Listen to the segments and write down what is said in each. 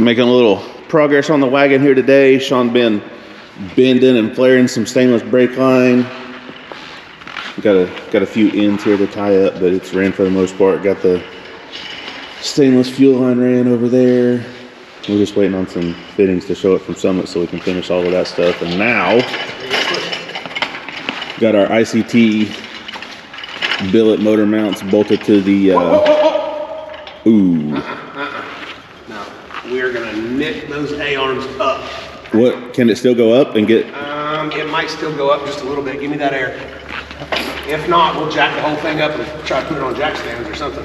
Making a little progress on the wagon here today. Sean been bending and flaring some stainless brake line. Got a few ends here to tie up, but it's ran for the most part. Got the stainless fuel line ran over there. We're just waiting on some fittings to show up from Summit so we can finish all of that stuff. And now, got our ICT billet motor mounts bolted to the, ooh. No, we're gonna nick those A-arms up. What, can it still go up and get? It might still go up just a little bit. Give me that air. If not, we'll jack the whole thing up and try to put it on jack stands or something.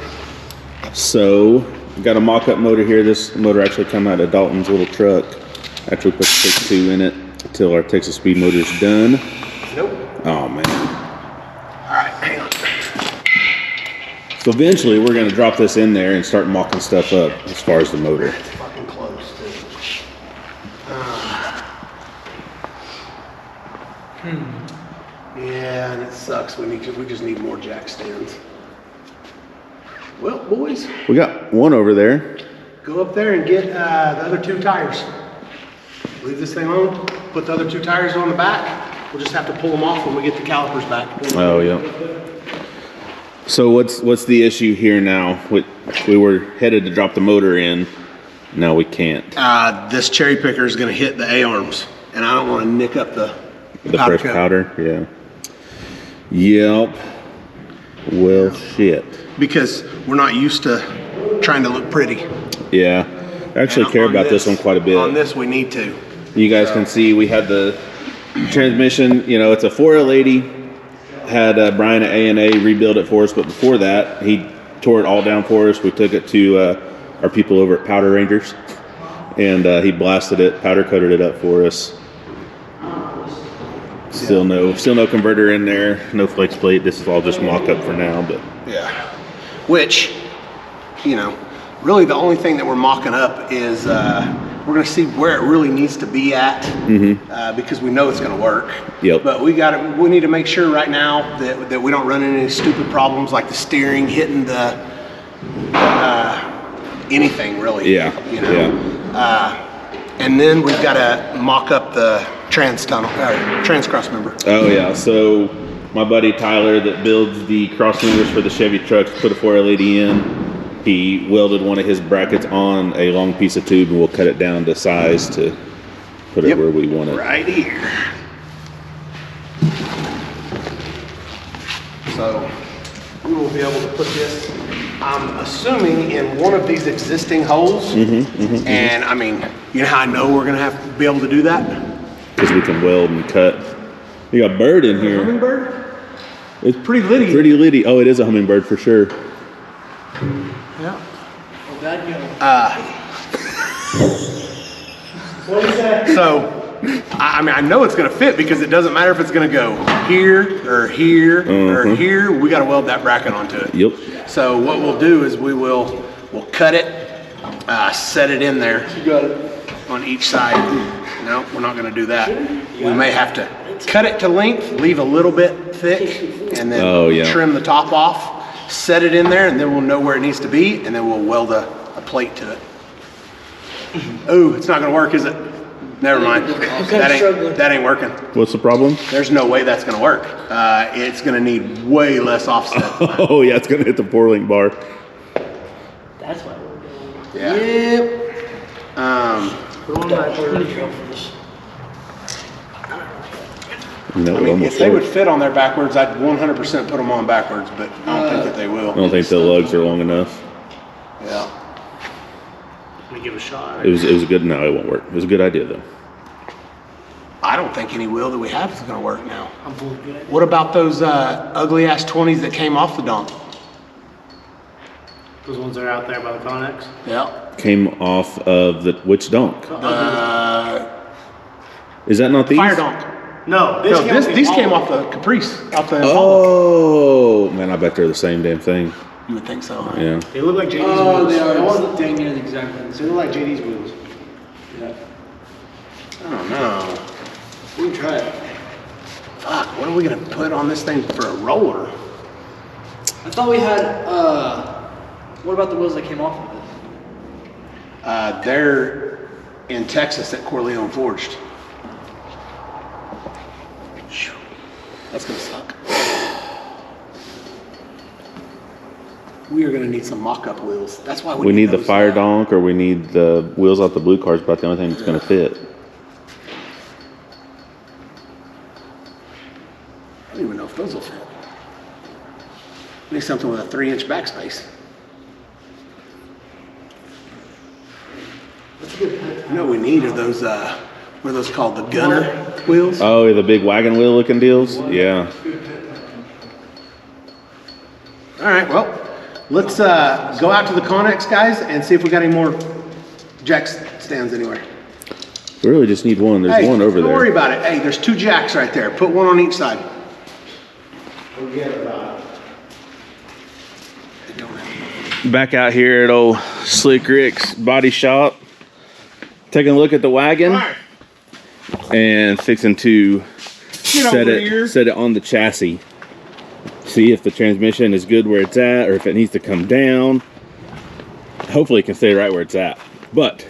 So, got a mock-up motor here. This motor actually come out of Dalton's little truck. Actually put the Texas 2 in it until our Texas Speed motor's done. Nope. Oh man. All right, hang on. So eventually we're gonna drop this in there and start mocking stuff up as far as the motor. It's fucking close, too. Yeah, and it sucks. We just need more jack stands. Well, boys, We got one over there. go up there and get the other 2 tires. Leave this thing on, put the other 2 tires on the back. We'll just have to pull them off when we get the calipers back. Oh yeah. So what's the issue here now? We were headed to drop the motor in. Now we can't. This cherry picker is going to hit the A-arms, and I don't want to nick up the fresh coat. powder, yeah. Yep. Well, shit. Because we're not used to trying to look pretty. Yeah. I actually And care on about this one quite a bit. On this, we need to. You guys can see we had the transmission, you know, it's a 4L80. Had Brian at A&A rebuild it for us, but before that, he tore it all down for us. We took it to our people over at Powder Rangers, and he blasted it, powder coated it up for us. Still no converter in there, no flex plate. This is all just mock up for now, but Yeah. Which, you know, really the only thing that we're mocking up is we're going to see where it really needs to be at, because we know it's going to work. Yep. But we need to make sure right now that we don't run into any stupid problems like the steering hitting the anything really. yeah, You know? yeah. And then we've got to mock up the trans cross member. Oh yeah, so my buddy Tyler that builds the cross members for the Chevy trucks put a 4L80 in. He welded one of his brackets on a long piece of tube, and we'll cut it down to size to put it where we want it. Right here. So we will be able to put this, I'm assuming, in one of these existing holes. And I mean, you know how I know we're gonna have to be able to do that? Because we can weld and cut. You got a bird in here. Hummingbird? It's Pretty litty. Pretty litty. Oh, it is a hummingbird for sure. Yeah. What is that? So, I mean, I know it's gonna fit because it doesn't matter if it's gonna go here or here or here. We gotta weld that bracket onto it. Yep. So what we'll do is we'll cut it, set it in there. You got it. On each side. No, we're not gonna do that. We may have to cut it to length, leave a little bit thick, and then trim the top off, set it in there, and then we'll know where it needs to be, and then we'll weld a plate to it. Oh, it's not gonna work, is it? Never mind. That ain't working. What's the problem? There's no way that's gonna work. It's gonna need way less offset. Oh yeah, it's gonna hit the 4-link bar. That's why we're doing Yeah. Yep. Put on backwards. No, I mean, if they would fit on there backwards, I'd 100% put them on backwards, but I don't think that they will. I don't think the lugs are long enough. Yeah. Let me give it a shot. It was a good. No, it won't work. It was a good idea though. I don't think any wheel that we have is gonna work now. I'm full of good. What about those ugly ass 20s that came off the donk? Those ones that are out there by the Connex. Yeah. Came off of the which donk? Is that not these? Fire donk. No, These came off the Caprice, off the Impala. Oh man, I bet they're the same damn thing. You would think so, huh? Yeah. They look like JD's Oh, wheels. they are. They They look dang near the exact thing. they look like JD's wheels. Yeah. I don't know. We can try it. Fuck, what are we gonna put on this thing for a roller? I thought we had, what about the wheels that came off of They're in Texas at Corleone Forged. Phew. That's gonna suck. We are gonna need some mock-up wheels. That's why we need the fire donk, or we need the wheels off the blue cars. About the only thing that's gonna fit. I don't even know if those will fit. We need something with a 3-inch backspace. You know what we need are those, what are those called? The gunner wheels? Oh, yeah, the big wagon wheel looking deals? Yeah. All right, well, let's go out to the Connex, guys, and see if we got any more jack stands anywhere. We really just need one. There's one over there. Don't worry about it. Hey, there's 2 jacks right there. Put one on each side. Forget about it. Back out here at old Slick Rick's body shop, taking a look at the wagon and fixing to set it on the chassis. See if the transmission is good where it's at, or if it needs to come down. Hopefully it can stay right where it's at. But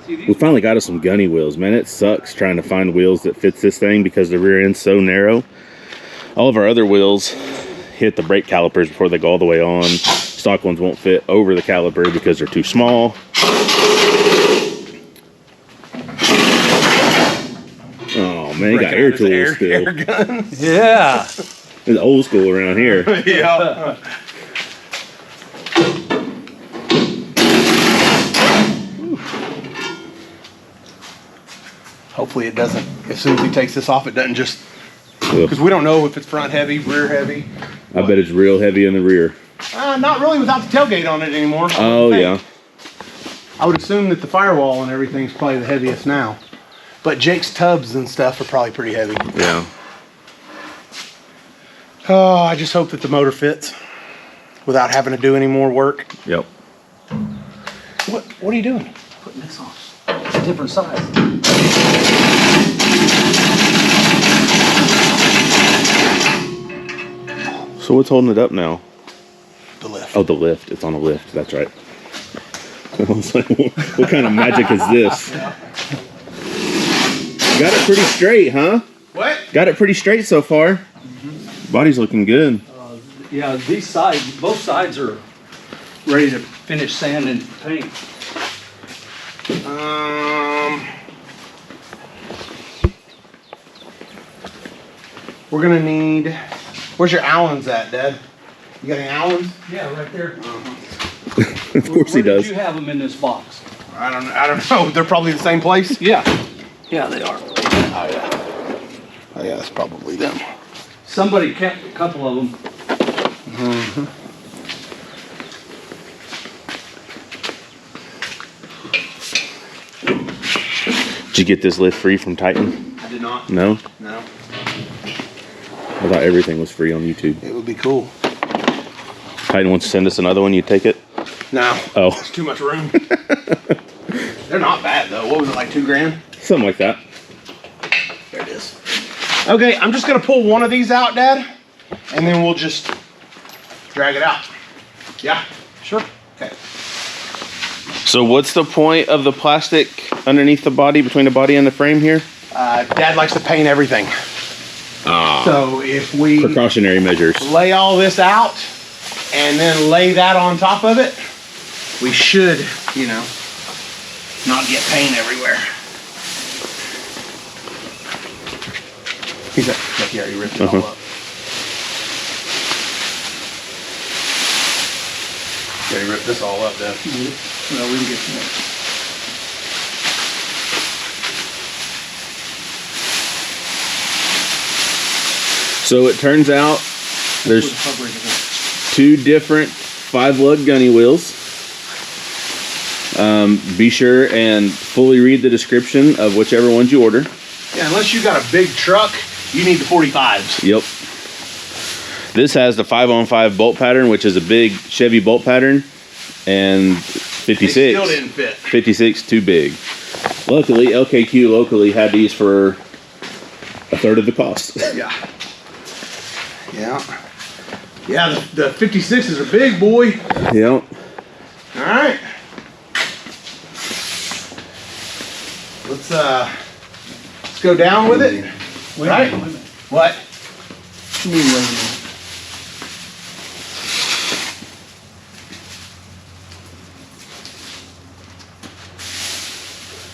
we finally got us some gunny wheels, man. It sucks trying to find wheels that fits this thing because the rear end's so narrow. All of our other wheels hit the brake calipers before they go all the way on. Stock ones won't fit over the caliper because they're too small. Oh man, you got air tools still. Air guns. Yeah. It's old school around here. Yeah. Hopefully it doesn't, as soon as he takes this off, it doesn't just, because we don't know if it's front heavy, rear heavy. I bet it's real heavy in the rear. Not really without the tailgate on it anymore. Oh yeah. I would assume that the firewall and everything's probably the heaviest now. But Jake's tubs and stuff are probably pretty heavy. Yeah. Oh, I just hope that the motor fits without having to do any more work. Yep. What are you doing? Putting this on. It's a different size. So what's holding it up now? The lift. Oh, the lift. It's on a lift. That's right. I was like, what kind of magic is this? Got it pretty straight, huh? What? Got it pretty straight so far. Body's looking good. Yeah, these sides, both sides are ready to finish sand and paint. We're gonna need. Where's your Allens at, Dad? You got any Allens? Yeah, right there. Of course he does. Did you have them in this box? I don't know. They're probably the same place. Yeah. Yeah, they are. Oh yeah. Oh yeah, that's probably them. Somebody kept a couple of them. Mm-hmm. Did you get this lift free from Titan? I did not. No? No. I thought everything was free on YouTube. It would be cool. Titan wants to send us another one, you take it? No. Oh. It's too much room. They're not bad though. What was it, like $2,000? Something like that. There it is. Okay, I'm just gonna pull one of these out, Dad, and then we'll just drag it out. Yeah? Sure. Okay. So what's the point of the plastic underneath the body, between the body and the frame here? Dad likes to paint everything. So if we Precautionary measures. lay all this out and then lay that on top of it, we should, you know, not get paint everywhere. He's like, he already ripped it all up. Yeah, he ripped this all up, Dad. Well, we can get to that. So it turns out there's 2 different 5-lug gunny wheels. Be sure and fully read the description of whichever ones you order. Yeah, unless you got a big truck, you need the 45s. Yep. This has the 5-on-5 bolt pattern, which is a big Chevy bolt pattern, and 56. They still didn't fit. 56 too big. Luckily, LKQ locally had these for a third of the cost. Yeah. Yeah. Yeah, the 56s are big, boy. Yep. All right. let's go down with it. Wait a Right? minute. What? What do you mean, wait a minute?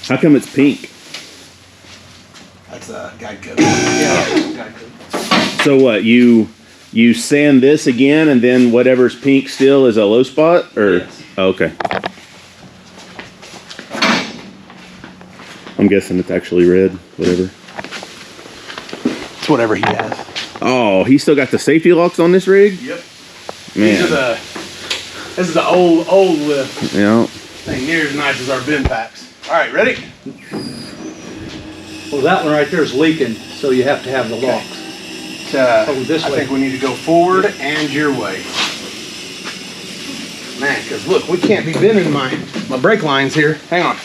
How come it's pink? That's a guide code. Yeah. So what, you sand this again and then whatever's pink still is a low spot? Or Yes. Oh, okay. I'm guessing it's actually red, whatever. It's whatever he has. Oh, he still got the safety locks on this rig? Yep. Man. This is the old lift. Yeah. Ain't near as nice as our bin packs. All right, ready? Well, that one right there is leaking, so you have to have the locks. This I way. think we need to go forward and your way. Man, because look, we can't be bending my brake lines here. Hang on.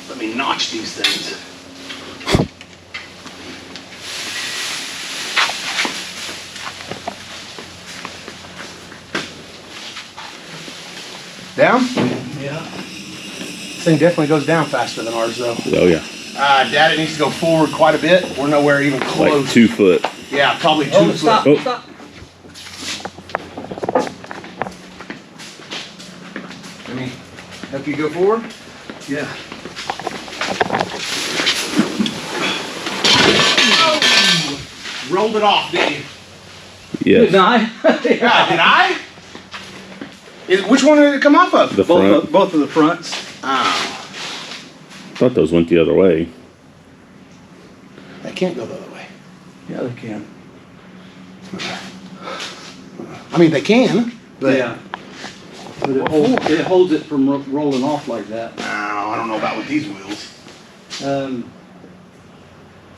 Let me notch these things. Down? Yeah. This thing definitely goes down faster than ours, though. Oh yeah. Dad, it needs to go forward quite a bit. We're nowhere even close. Like 2 foot. Yeah, probably 2 Oh, foot. stop, Oh. stop. Let me help you go forward. Yeah. Rolled it off, didn't you? Yes. Did I? Did I? Which one did it come off of? The front. Both of the fronts. Oh, Thought those went the other way. they can't go the other way. Yeah, they can. I mean, they can, but Yeah. But it holds it from rolling off like that. I don't know about with these wheels. Well,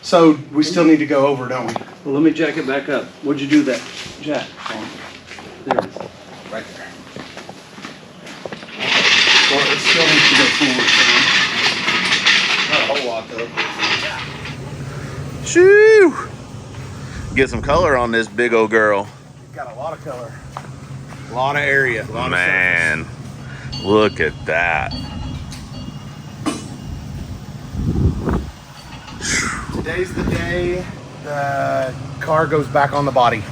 So we still need to go over, don't we? let me jack it back up. What'd you do that jack on? There it is. Right there. Well, it still needs to go forward. Not a whole lot though. Shoo! Get some color on this big old girl. Got a lot of color. A lot of area. A lot Man, look at that. Today's the day the car goes back on the body.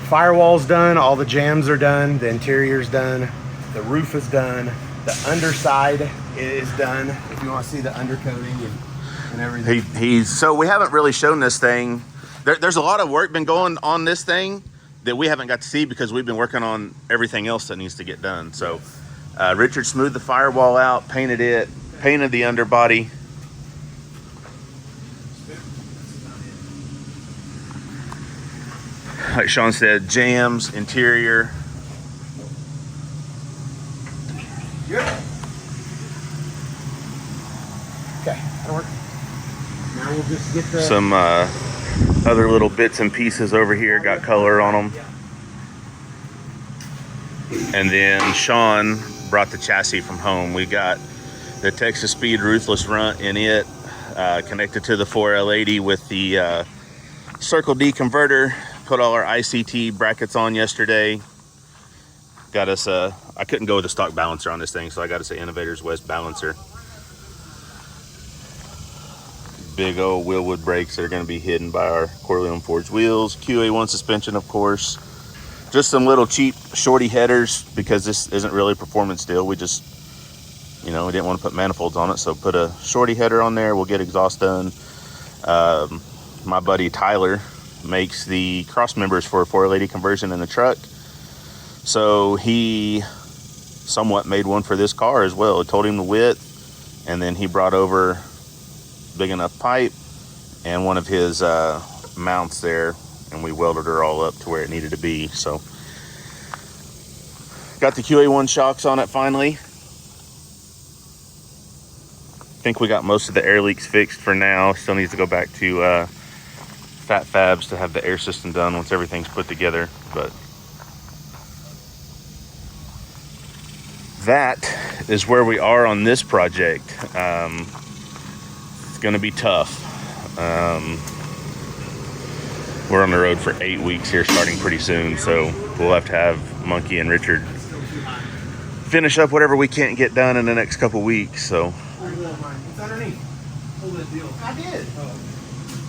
Firewall's done, all the jams are done, the interior's done, the roof is done, the underside is done. If you want to see the undercoating and everything. So we haven't really shown this thing. There's a lot of work been going on this thing that we haven't got to see because we've been working on everything else that needs to get done. So Richard smoothed the firewall out, painted it, painted the underbody. Like Sean said, jams, interior. Good. Okay, that'll work. Now we'll just get the... Some other little bits and pieces over here, got color on them. And then Sean brought the chassis from home. We got the Texas Speed Ruthless Runt in it, connected to the 4L80 with the Circle D converter. Put all our ICT brackets on yesterday. Got us I couldn't go with a stock balancer on this thing, so I got us an Innovators West balancer. Big old wheelwood brakes that are going to be hidden by our Corleone forged wheels. QA1 suspension, of course. Just some little cheap shorty headers because this isn't really performance steel. We just, we didn't want to put manifolds on it, so put a shorty header on there. We'll get exhaust done. My buddy Tyler makes the cross members for a 4L80 conversion in the truck. So he somewhat made one for this car as well. I told him the width, and then he brought over big enough pipe and one of his mounts there, and we welded her all up to where it needed to be. So got the QA1 shocks on it finally. Think we got most of the air leaks fixed for now. Still needs to go back to Fat Fabs to have the air system done once everything's put together. But that is where we are on this project. It's gonna be tough. We're on the road for 8 weeks here, starting pretty soon, so we'll have to have Monkey and Richard finish up whatever we can't get done in the next couple weeks. So. What's underneath? I did.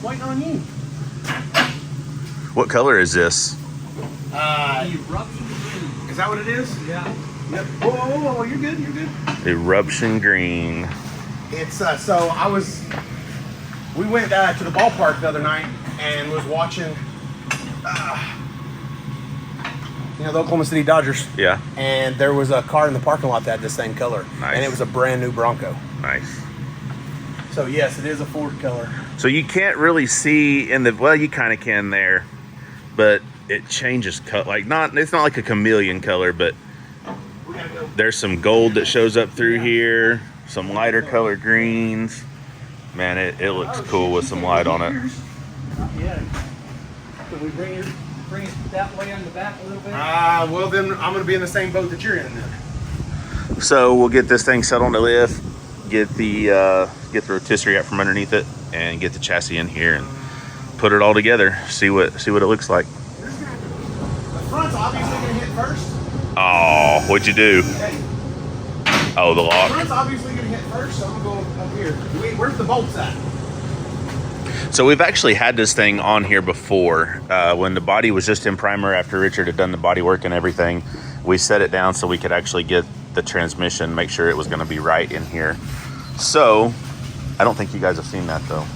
Waiting on you. What color is this? Is that what it is? Yeah. Yep. Whoa, you're good, you're good. Eruption green. It's, we went to the ballpark the other night and was watching, the Oklahoma City Dodgers. Yeah. And there was a car in the parking lot that had the same color. Nice. And it was a brand new Bronco. Nice. So yes, it is a Ford color. So you can't really see in the, well, you kind of can there, but it changes cut. Like it's not like a chameleon color, but there's some gold that shows up through here, some lighter color greens. Man, it looks cool with some light on it. Yeah. Can we bring it that way on the back a little bit? Well then I'm gonna be in the same boat that you're in then. So we'll get this thing set on the lift, get the rotisserie out from underneath it, and get the chassis in here and put it all together. See what it looks like. The front's obviously gonna hit first. Oh, what'd you do? Oh, the The lock. front's obviously gonna hit first, so I'm gonna go up here. Where's the bolts at? So we've actually had this thing on here before. When the body was just in primer after Richard had done the body work and everything, we set it down so we could actually get the transmission, make sure it was going to be right in here. So I don't think you guys have seen that though.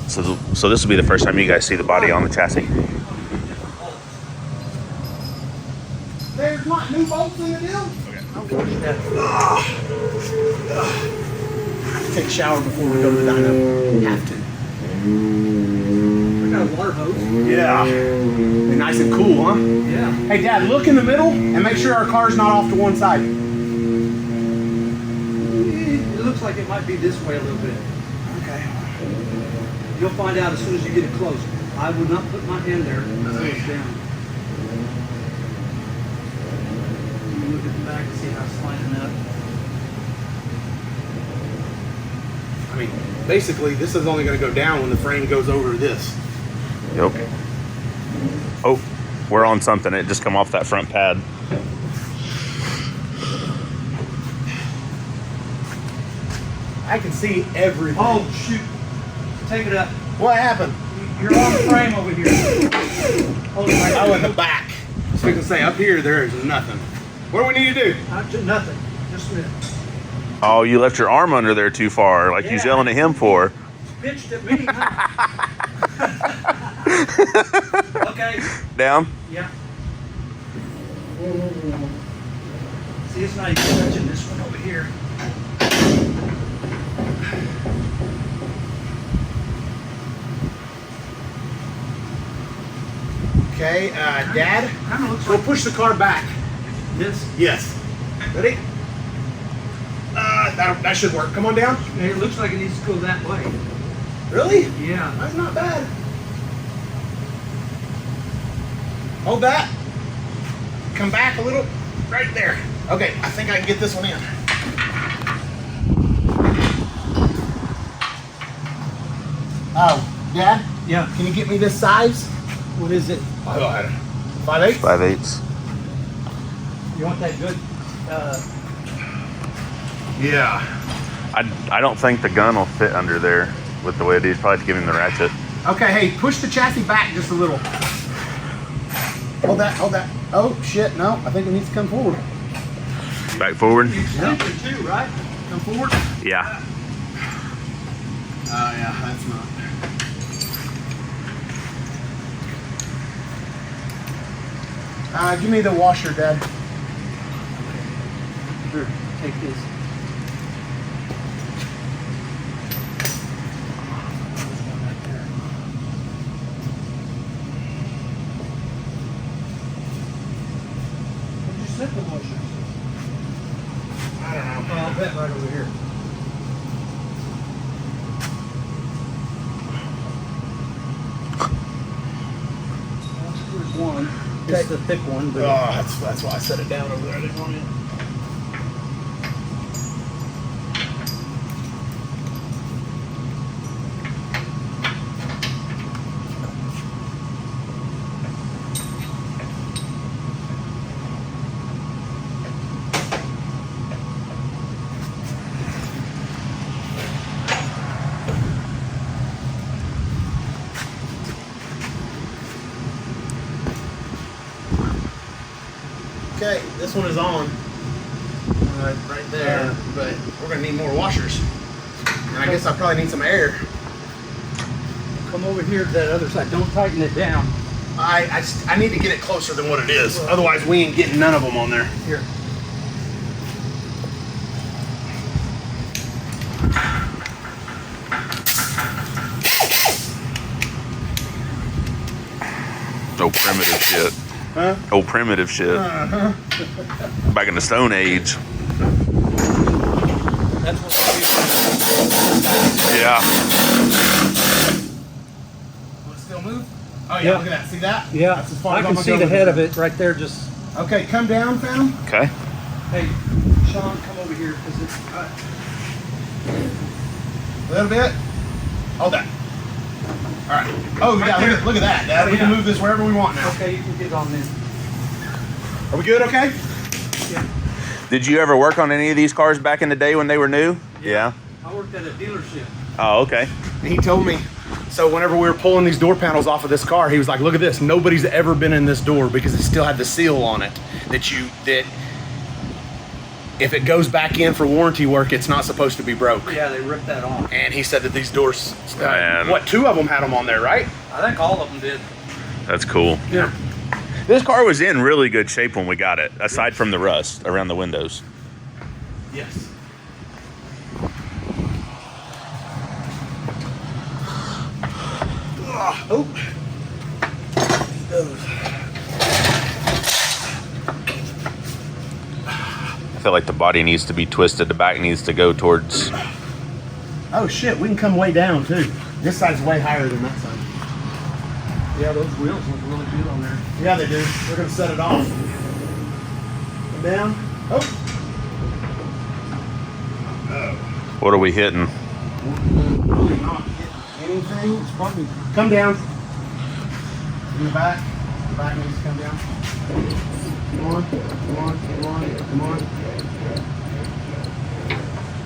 So this will be the first time you guys see the body on the chassis. There's not new bolts in the deal? Okay. Take a shower before we go to the dyno. Have to. I got a water hose. Yeah. Be nice and cool, huh? Yeah. Hey, Dad, look in the middle and make sure our car's not off to one side. It looks like it might be this way a little bit. Okay. You'll find out as soon as you get it close. I would not put my hand there. Down. You look at the back and see how it's lining up. I mean, basically, this is only going to go down when the frame goes over this. Yep. Oh, we're on something. It just come off that front pad. I can see everything. Oh, shoot. Take it up. What happened? You're on the frame over here. Hold it right Oh, in the back. So we can say up here, there is nothing. What do we need to do? Nothing. Just a minute. Oh, you left your arm under there too far, like you was yelling at him for. Pitched at me, huh? Okay. Down? Yeah. See, it's not even touching this one over here. Okay, Dad, Kind of looks we'll like push the car back. this. Yes. Ready? That should work. Come on down. It looks like it needs to go that way. Really? Yeah. That's not bad. Hold that. Come back a little. Right there. Okay, I think I can get this one in. Oh, Dad, Yeah. can you get me this size? What is it? 5/8? 5/8. You want that good? Yeah. I don't think the gun will fit under there with the way it is. Probably have to give him the ratchet. Okay, hey, push the chassis back just a little. Hold that, hold that. Oh, shit, no, I think it needs to come forward. Back forward. Yep. Too, right? Come forward? Yeah. Yeah, that's not. Give me the washer, Dad. Sure. Take this. Where'd you set the washer? I don't know. Well, I'll bet right over here. There's one. This is the thick one, but Oh, that's why I set it down over there. I didn't want it. Okay, this one is on. Right there, but we're gonna need more washers. And I guess I probably need some air. Come over here to that other side. Don't tighten it down. I need to get it closer than what it is. Otherwise, we ain't getting none of them on there. Here. Old primitive shit. Huh? Old primitive shit. Back in the Stone Age. That's what we do. Yeah. Will it still move? Oh yeah, Yeah. look at that. See that? Yeah, That's as far I as I'm can gonna see go the with head it. of it right there. Just Okay, come down, fam. Okay. hey, Sean, come over here because it's. A little bit. Hold that. All right. Oh yeah, look at that, Dad. We can move this wherever we want now. Okay, you can get on there. Are we good? Okay. Yeah. Did you ever work on any of these cars back in the day when they were new? Yeah. I worked at a dealership. Oh, okay. And he told me, so whenever we were pulling these door panels off of this car, he was like, look at this. Nobody's ever been in this door because it still had the seal on it that if it goes back in for warranty work, it's not supposed to be broke. Yeah, they ripped that off. And he said that these doors, Man. what, 2 of them had them on there, right? I think all of them did. That's cool. Yeah. This car was in really good shape when we got it, aside from the rust around the windows. Yes. Oh. I feel like the body needs to be twisted. The back needs to go towards... Oh shit, we can come way down too. This side's way higher than that side. Yeah, those wheels look really good on there. Yeah, they do. We're gonna set it off. Come down. Oh. What are we hitting? Really not hitting anything. It's probably come down. In the back. The back needs to come down. Come on, come on, come on, come on.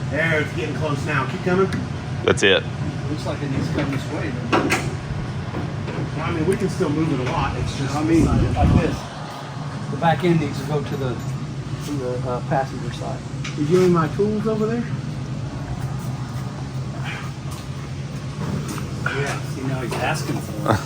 There, it's getting close now. Keep coming. That's it. Looks like it needs to come this way. Then. I mean, we can still move it a lot. It's just I mean, like this. The back end needs to go to the passenger side. You give me my tools over there? Yeah. See, now he's asking for it.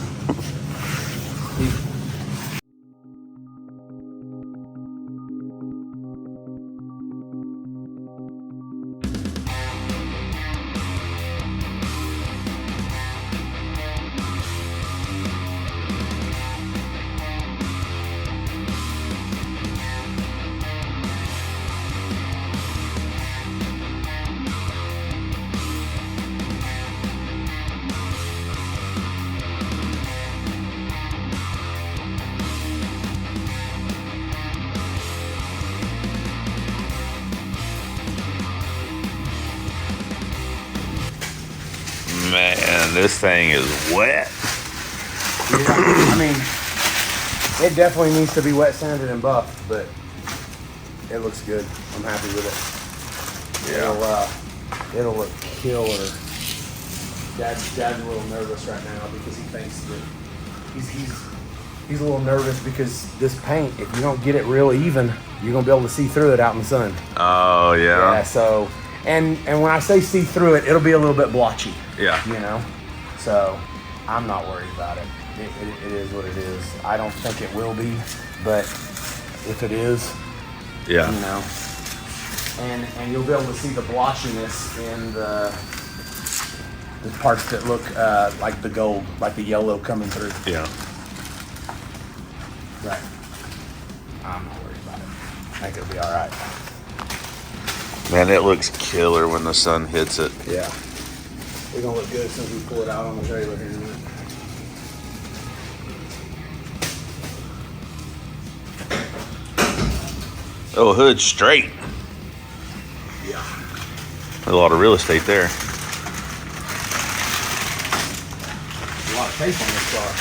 Man, this thing is wet. Yeah, I mean, it definitely needs to be wet sanded and buffed, but it looks good. I'm happy with it. It'll look killer. Dad's a little nervous right now because he thinks that he's a little nervous because this paint, if you don't get it real even, you're gonna be able to see through it out in the sun. Oh, yeah. Yeah, so and when I say see through it, it'll be a little bit blotchy. Yeah. You know? So I'm not worried about it. It is what it is. I don't think it will be, but if it is, Yeah. you know, and you'll be able to see the blotchiness in the parts that look like the gold, like the yellow coming through. Yeah. Right. I'm not worried about it. I think it'll be all right. Man, it looks killer when the sun hits it. Yeah. It's gonna look good as soon as we pull it out on the trailer here in a minute. Oh, hood straight. Yeah. There's a lot of real estate there. A lot of tape on this car.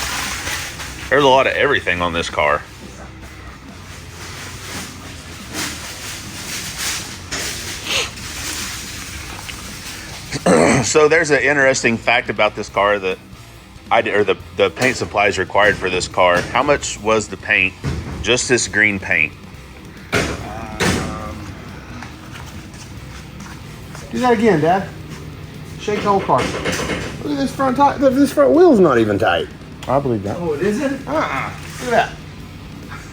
There's a lot of everything on this car. So there's an interesting fact about this car that the paint supplies required for this car. How much was the paint? Just this green paint. Do that again, Dad. Shake the whole car. Look at this front tire. This front wheel's not even tight. I believe that. Oh, it isn't? Look at that.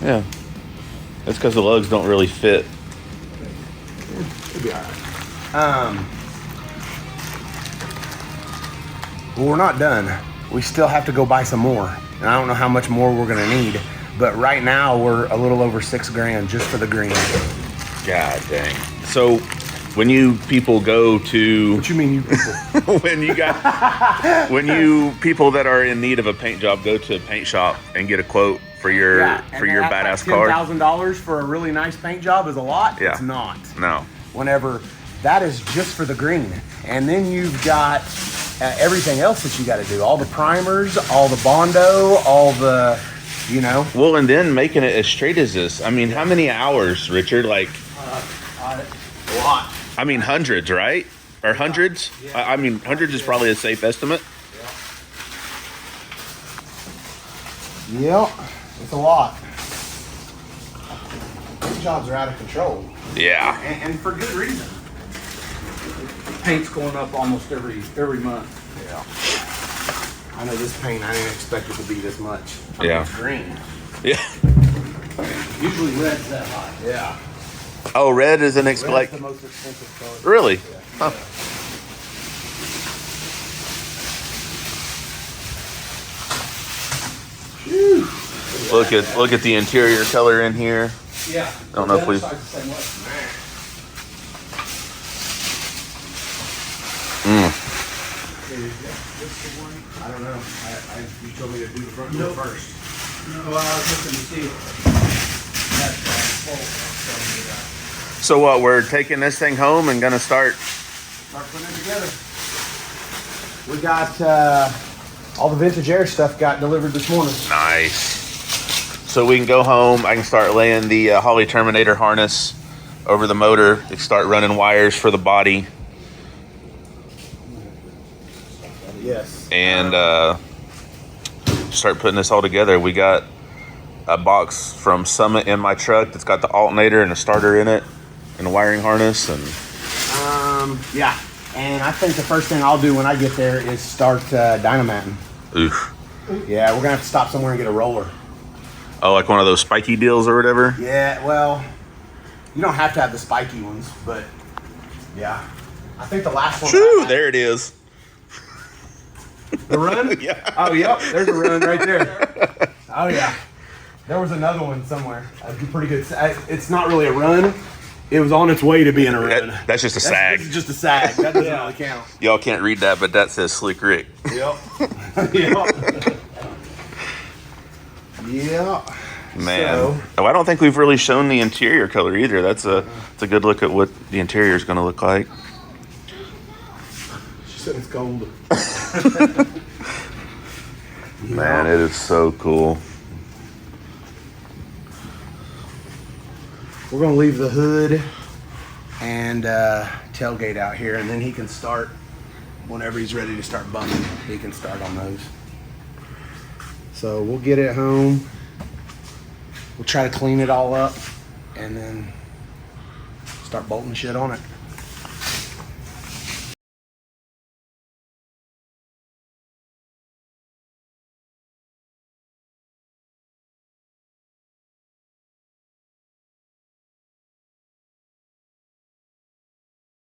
Yeah. That's because the lugs don't really fit. It'll be all right. Well, we're not done. We still have to go buy some more. And I don't know how much more we're gonna need. But right now we're a little over $6,000 just for the green. God dang. So when you people go to What you mean, you people? when you people that are in need of a paint job go to a paint shop and get a quote for your badass car. $10,000 for a really nice paint job is a lot. Yeah. It's not. No. Whenever that is just for the green, and then you've got everything else that you got to do. All the primers, all the Bondo, all the, you know. Well, and then making it as straight as this. I mean, how many hours, Richard? Like A lot. I mean, hundreds, right? Or hundreds? I mean, hundreds is probably a safe estimate. Yep, it's a lot. These jobs are out of control. Yeah. And for good reason. Paint's going up almost every month. Yeah. I know this paint, I didn't expect it to be this much. Yeah. It's green. Yeah. Usually red's that high. Yeah. Oh, red is an Red's like the most expensive color. really? Yeah. Huh. Whew. Look at the interior color in here. Yeah. Don't know if we- The other side's the same way. I don't know. You told me to do the front door first. No, I was looking to see. So what? We're taking this thing home and gonna start. Start putting it together. We got all the vintage air stuff got delivered this morning. Nice. So we can go home. I can start laying the Holly Terminator harness over the motor. Start running wires for the body. Yes. And start putting this all together. We got a box from Summit in my truck that's got the alternator and a starter in it and a wiring harness. And Yeah. And I think the first thing I'll do when I get there is start dynamating. oof. Yeah, we're gonna have to stop somewhere and get a roller. Oh, like one of those spiky deals or whatever. Yeah, well, you don't have to have the spiky ones, but yeah. I think the last one. Shoo, there it is. The run? Yeah. Oh, yep. There's a run right there. Oh, yeah. There was another one somewhere. That'd be pretty good. It's not really a run. It was on its way to being a run. That's just a sag. This is just a sag. That doesn't really count. Y'all can't read that, but that says Slick Rick. Yep. Yep. Yeah. Man, So, oh, I don't think we've really shown the interior color either. That's a good look at what the interior is going to look like. she said it's cold. Man, it is so cool. We're gonna leave the hood and tailgate out here, and then he can start whenever he's ready to start bumming. He can start on those. So we'll get it home. We'll try to clean it all up, and then start bolting shit on it.